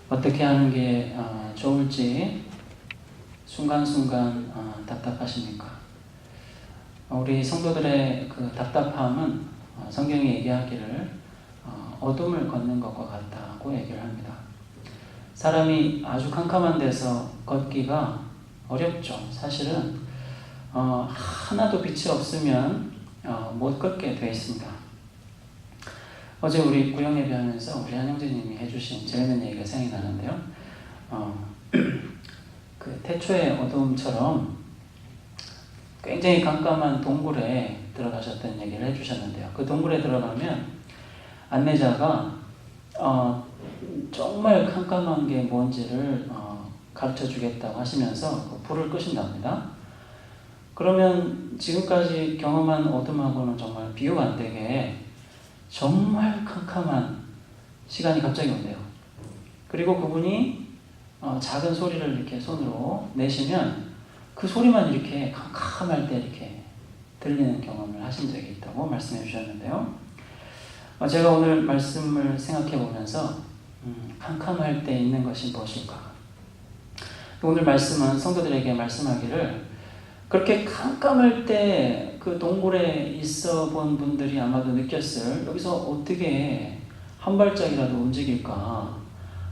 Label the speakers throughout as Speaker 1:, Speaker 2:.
Speaker 1: 어떻게 하는 게 좋을지 순간순간 답답하십니까? 우리 성도들의 그 답답함은 성경이 얘기하기를 어둠을 걷는 것과 같다고 얘기를 합니다. 사람이 아주 캄캄한 데서 걷기가 어렵죠. 사실은 하나도 빛이 없으면 못 걷게 되어 있습니다. 어제 우리 구역 예배하면서 우리 한영재님이 해주신 재밌는 얘기가 생각이 나는데요. 그 태초의 어둠처럼 굉장히 깜깜한 동굴에 들어가셨다는 얘기를 해주셨는데요. 그 동굴에 들어가면 안내자가 정말 깜깜한 게 뭔지를 가르쳐 주겠다고 하시면서 그 불을 끄신답니다. 그러면 지금까지 경험한 어둠하고는 정말 비교가 안 되게 정말 캄캄한 시간이 갑자기 온대요. 그리고 그분이 작은 소리를 이렇게 손으로 내시면 그 소리만 이렇게 캄캄할 때 이렇게 들리는 경험을 하신 적이 있다고 말씀해 주셨는데요. 제가 오늘 말씀을 생각해 보면서 캄캄할 때 있는 것이 무엇일까? 오늘 말씀은 성도들에게 말씀하기를 그렇게 깜깜할 때 그 동굴에 있어 본 분들이 아마도 느꼈을 여기서 어떻게 한 발짝이라도 움직일까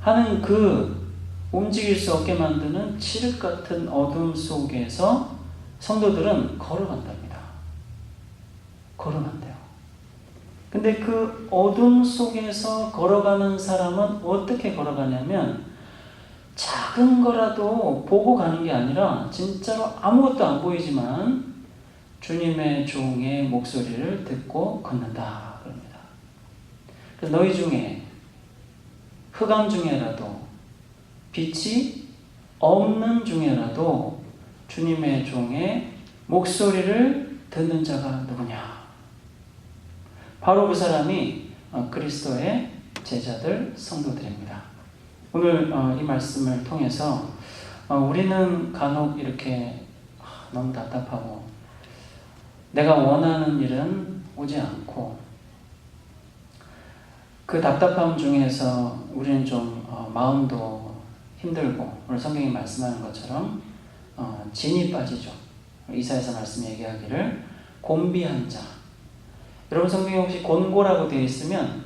Speaker 1: 하는 그 움직일 수 없게 만드는 칠흑 같은 어둠 속에서 성도들은 걸어간답니다. 걸어간대요. 근데 그 어둠 속에서 걸어가는 사람은 어떻게 걸어가냐면 작은 거라도 보고 가는 게 아니라 진짜로 아무것도 안 보이지만 주님의 종의 목소리를 듣고 걷는다 그럽니다. 그래서 너희 중에 흑암 중에라도 빛이 없는 중에라도 주님의 종의 목소리를 듣는 자가 누구냐? 바로 그 사람이 그리스도의 제자들 성도들입니다. 오늘 이 말씀을 통해서 우리는 간혹 이렇게 너무 답답하고 내가 원하는 일은 오지 않고 그 답답함 중에서 우리는 좀 마음도 힘들고 오늘 성경이 말씀하는 것처럼 진이 빠지죠. 이사야서 말씀 얘기하기를 곤비한 자. 여러분 성경에 혹시 곤고라고 되어 있으면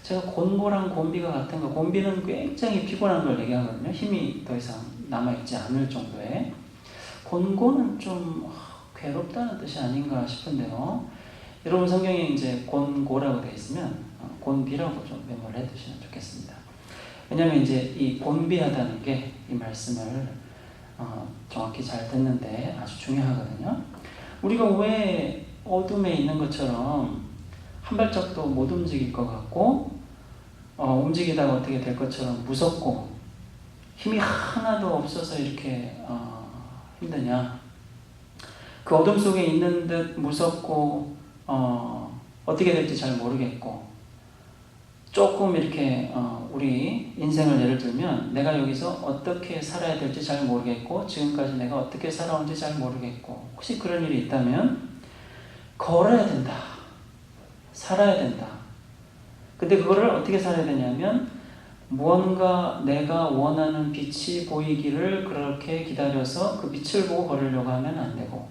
Speaker 1: 제가 곤고랑 곤비가 같은가? 곤비는 굉장히 피곤한 걸 얘기하거든요. 힘이 더 이상 남아있지 않을 정도의. 곤고는 좀 괴롭다는 뜻이 아닌가 싶은데요. 여러분 성경에 이제 곤고라고 되어 있으면 곤비라고 좀 메모를 해두시면 좋겠습니다. 왜냐하면 이제 이 곤비하다는 게 이 말씀을 정확히 잘 듣는데 아주 중요하거든요. 우리가 왜 어둠에 있는 것처럼 한 발짝도 못 움직일 것 같고 움직이다가 어떻게 될 것처럼 무섭고 힘이 하나도 없어서 이렇게 힘드냐? 그 어둠 속에 있는 듯 무섭고 어떻게 될지 잘 모르겠고 조금 이렇게 우리 인생을 예를 들면 내가 여기서 어떻게 살아야 될지 잘 모르겠고 지금까지 내가 어떻게 살아온지 잘 모르겠고 혹시 그런 일이 있다면 걸어야 된다. 살아야 된다. 근데 그거를 어떻게 살아야 되냐면 무언가 내가 원하는 빛이 보이기를 그렇게 기다려서 그 빛을 보고 걸으려고 하면 안 되고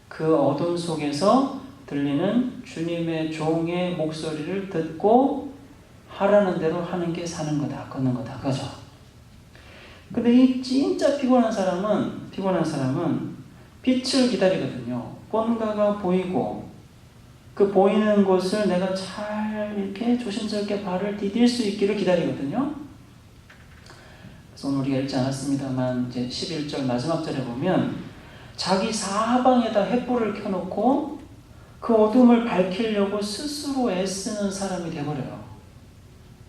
Speaker 1: 그 어둠 속에서 들리는 주님의 종의 목소리를 듣고 하라는 대로 하는 게 사는 거다. 걷는 거다. 그죠? 근데 이 진짜 피곤한 사람은 빛을 기다리거든요. 뭔가가 보이고 그 보이는 곳을 내가 잘 이렇게 조심스럽게 발을 디딜 수 있기를 기다리거든요. 그래서 오늘 우리가 읽지 않았습니다만 이제 11절 마지막 절에 보면 자기 사방에다 횃불을 켜놓고 그 어둠을 밝히려고 스스로 애쓰는 사람이 돼버려요.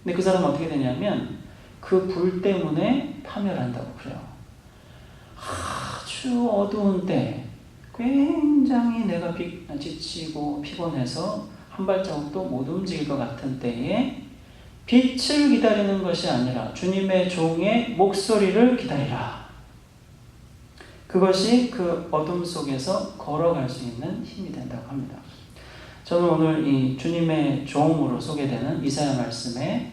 Speaker 1: 근데 그 사람은 어떻게 되냐면 그 불 때문에 파멸한다고 그래요. 아주 어두운 때 굉장히 내가 지치고 피곤해서 한 발자국도 못 움직일 것 같은 때에 빛을 기다리는 것이 아니라 주님의 종의 목소리를 기다리라. 그것이 그 어둠 속에서 걸어갈 수 있는 힘이 된다고 합니다. 저는 오늘 이 주님의 종으로 소개되는 이사야 말씀에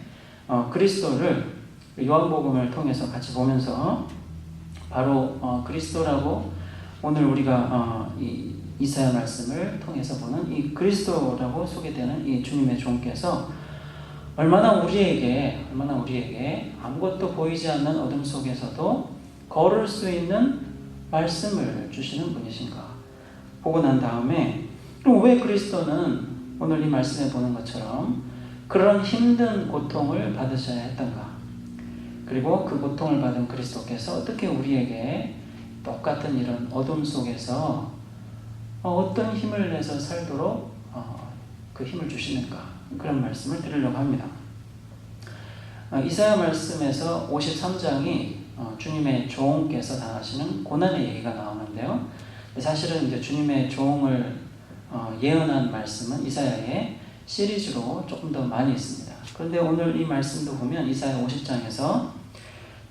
Speaker 1: 그리스도를 요한복음을 통해서 같이 보면서 바로 그리스도라고 오늘 우리가 이사야 말씀을 통해서 보는 이 그리스도라고 소개되는 이 주님의 종께서 얼마나 우리에게 아무것도 보이지 않는 어둠 속에서도 걸을 수 있는 말씀을 주시는 분이신가 보고 난 다음에, 그럼 왜 그리스도는 오늘 이 말씀에 보는 것처럼 그런 힘든 고통을 받으셔야 했던가, 그리고 그 고통을 받은 그리스도께서 어떻게 우리에게 똑같은 이런 어둠 속에서 어떤 힘을 내서 살도록 그 힘을 주시는가, 그런 말씀을 드리려고 합니다. 이사야 말씀에서 53장이 주님의 종께서 당하시는 고난의 얘기가 나오는데요. 사실은 이제 주님의 종을 예언한 말씀은 이사야의 시리즈로 조금 더 많이 있습니다. 그런데 오늘 이 말씀도 보면 이사야 50장에서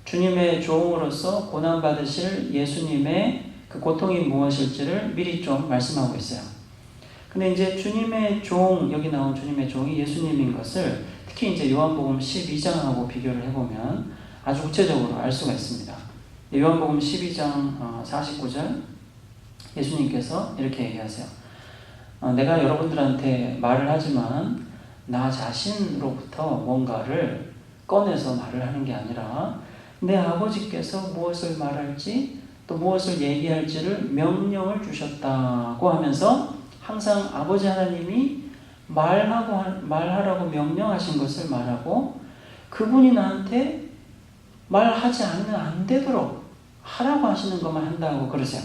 Speaker 1: 주님의 종으로서 고난받으실 예수님의 그 고통이 무엇일지를 미리 좀 말씀하고 있어요. 근데 이제 주님의 종, 여기 나온 주님의 종이 예수님인 것을 특히 이제 요한복음 12장하고 비교를 해보면 아주 구체적으로 알 수가 있습니다. 요한복음 12장 49절 예수님께서 이렇게 얘기하세요. 내가 여러분들한테 말을 하지만 나 자신으로부터 뭔가를 꺼내서 말을 하는 게 아니라 내 아버지께서 무엇을 말할지 또 무엇을 얘기할지를 명령을 주셨다고 하면서 항상 아버지 하나님이 말하라고 명령하신 것을 말하고 그분이 나한테 말하지 않으면 안 되도록 하라고 하시는 것만 한다고 그러세요.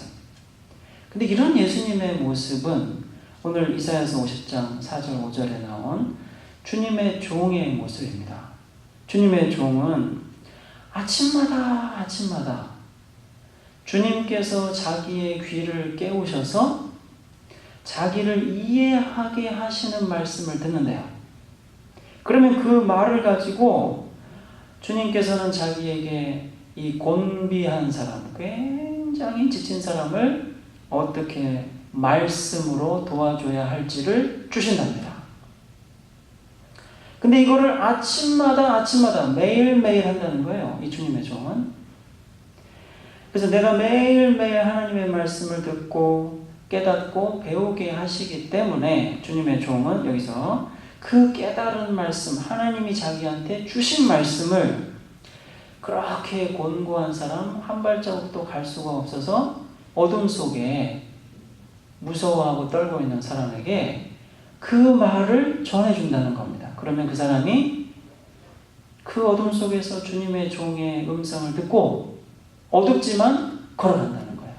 Speaker 1: 근데 이런 예수님의 모습은 오늘 이사야서 50장 4절 5절에 나온 주님의 종의 모습입니다. 주님의 종은 아침마다 주님께서 자기의 귀를 깨우셔서 자기를 이해하게 하시는 말씀을 듣는데요. 그러면 그 말을 가지고 주님께서는 자기에게 이 곤비한 사람, 굉장히 지친 사람을 어떻게 말씀으로 도와줘야 할지를 주신답니다. 근데 이거를 아침마다 매일매일 한다는 거예요. 이 주님의 종은. 그래서 내가 매일매일 하나님의 말씀을 듣고 깨닫고 배우게 하시기 때문에 주님의 종은 여기서 그 깨달은 말씀, 하나님이 자기한테 주신 말씀을 그렇게 곤고한 사람, 한 발자국도 갈 수가 없어서 어둠 속에 무서워하고 떨고 있는 사람에게 그 말을 전해준다는 겁니다. 그러면 그 사람이 그 어둠 속에서 주님의 종의 음성을 듣고 어둡지만 걸어간다는 거예요.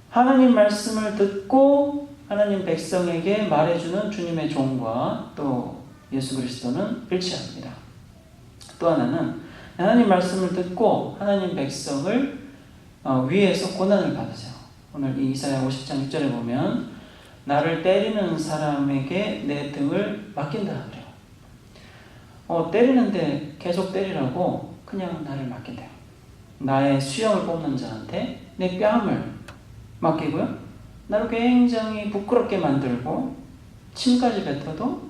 Speaker 1: 하나님 말씀을 듣고 하나님 백성에게 말해주는 주님의 종과 또 예수 그리스도는 일치합니다. 또 하나는 하나님 말씀을 듣고 하나님 백성을 위해서 고난을 받으세요. 오늘 이 이사야 50장 6절에 보면 나를 때리는 사람에게 내 등을 맡긴다 그래요. 때리는데 계속 때리라고 그냥 나를 맡긴대요. 나의 수염을 뽑는 자한테 내 뺨을 맡기고요. 나를 굉장히 부끄럽게 만들고 침까지 뱉어도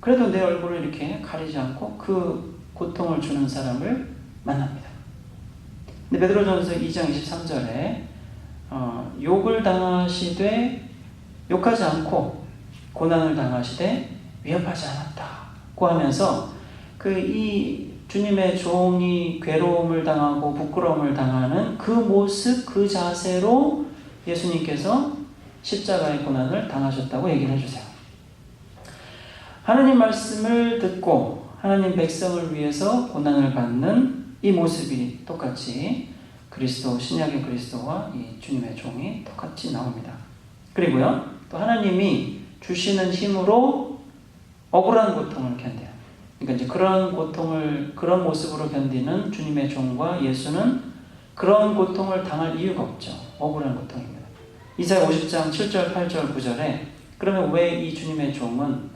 Speaker 1: 그래도 내 얼굴을 이렇게 가리지 않고 그 고통을 주는 사람을 만납니다. 근데 베드로전서 2장 23절에 욕하지 않고 고난을 당하시되 위협하지 않았다고 하면서 이 주님의 종이 괴로움을 당하고 부끄러움을 당하는 그 모습, 그 자세로 예수님께서 십자가의 고난을 당하셨다고 얘기를 해주세요. 하나님 말씀을 듣고 하나님 백성을 위해서 고난을 받는 이 모습이 똑같이 그리스도, 신약의 그리스도와 이 주님의 종이 똑같이 나옵니다. 그리고요, 또 하나님이 주시는 힘으로 억울한 고통을 견뎌요. 그러니까 이제 그런 고통을, 그런 모습으로 견디는 주님의 종과 예수는 그런 고통을 당할 이유가 없죠. 억울한 고통입니다. 이사야 50장 7절, 8절, 9절에 그러면 왜 이 주님의 종은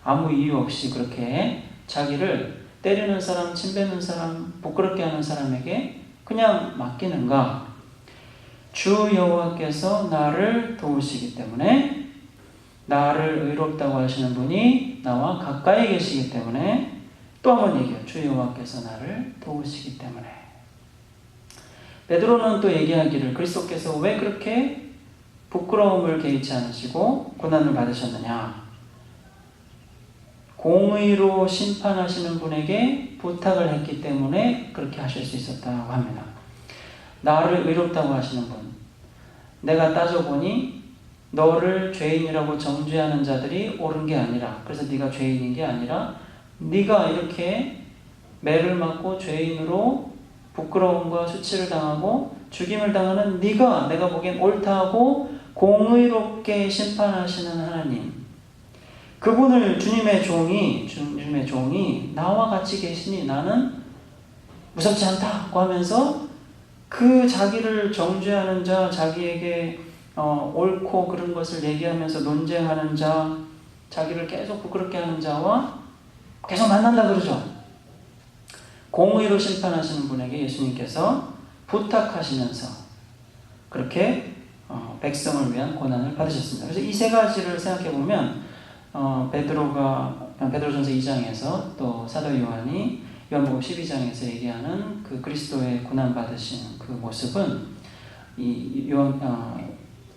Speaker 1: 아무 이유 없이 그렇게 자기를 때리는 사람, 침뱉는 사람, 부끄럽게 하는 사람에게 그냥 맡기는가? 주 여호와께서 나를 도우시기 때문에, 나를 의롭다고 하시는 분이 나와 가까이 계시기 때문에, 또 한 번 얘기해요. 주 여호와께서 나를 도우시기 때문에. 베드로는 또 얘기하기를 그리스도께서 왜 그렇게 부끄러움을 개의치 않으시고 고난을 받으셨느냐. 공의로 심판하시는 분에게 부탁을 했기 때문에 그렇게 하실 수 있었다고 합니다. 나를 의롭다고 하시는 분, 내가 따져보니 너를 죄인이라고 정죄하는 자들이 옳은 게 아니라, 그래서 네가 죄인인 게 아니라 네가 이렇게 매를 맞고 죄인으로 부끄러움과 수치를 당하고 죽임을 당하는 네가 내가 보기엔 옳다고 공의롭게 심판하시는 하나님, 그분을 주님의 종이 나와 같이 계시니 나는 무섭지 않다고 하면서 그 자기를 정죄하는 자, 자기에게 옳고 그런 것을 얘기하면서 논쟁하는 자, 자기를 계속 부끄럽게 하는 자와 계속 만난다 그러죠. 공의로 심판하시는 분에게 예수님께서 부탁하시면서 그렇게 백성을 위한 고난을 받으셨습니다. 그래서 이 세 가지를 생각해 보면 베드로전서 2장에서 또 사도 요한이 요한복음 12장에서 얘기하는 그 그리스도의 고난 받으신 그 모습은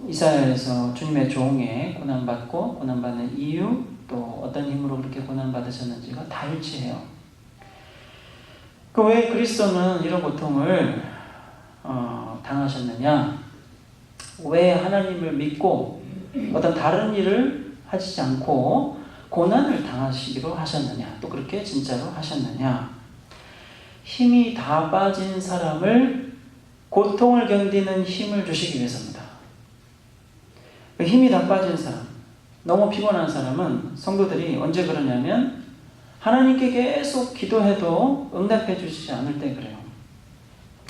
Speaker 1: 이사야에서 주님의 종의 고난받고 고난받는 이유, 또 어떤 힘으로 그렇게 고난받으셨는지가 다 일치해요. 왜 그리스도는 이런 고통을 당하셨느냐? 왜 하나님을 믿고 어떤 다른 일을 하시지 않고 고난을 당하시기로 하셨느냐? 또 그렇게 진짜로 하셨느냐? 힘이 다 빠진 사람을 고통을 견디는 힘을 주시기 위해서입니다. 힘이 다 빠진 사람, 너무 피곤한 사람은 성도들이 언제 그러냐면 하나님께 계속 기도해도 응답해 주시지 않을 때 그래요.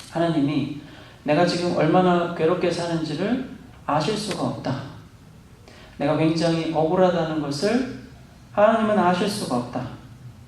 Speaker 1: 하나님이 내가 지금 얼마나 괴롭게 사는지를 아실 수가 없다. 내가 굉장히 억울하다는 것을 하나님은 아실 수가 없다.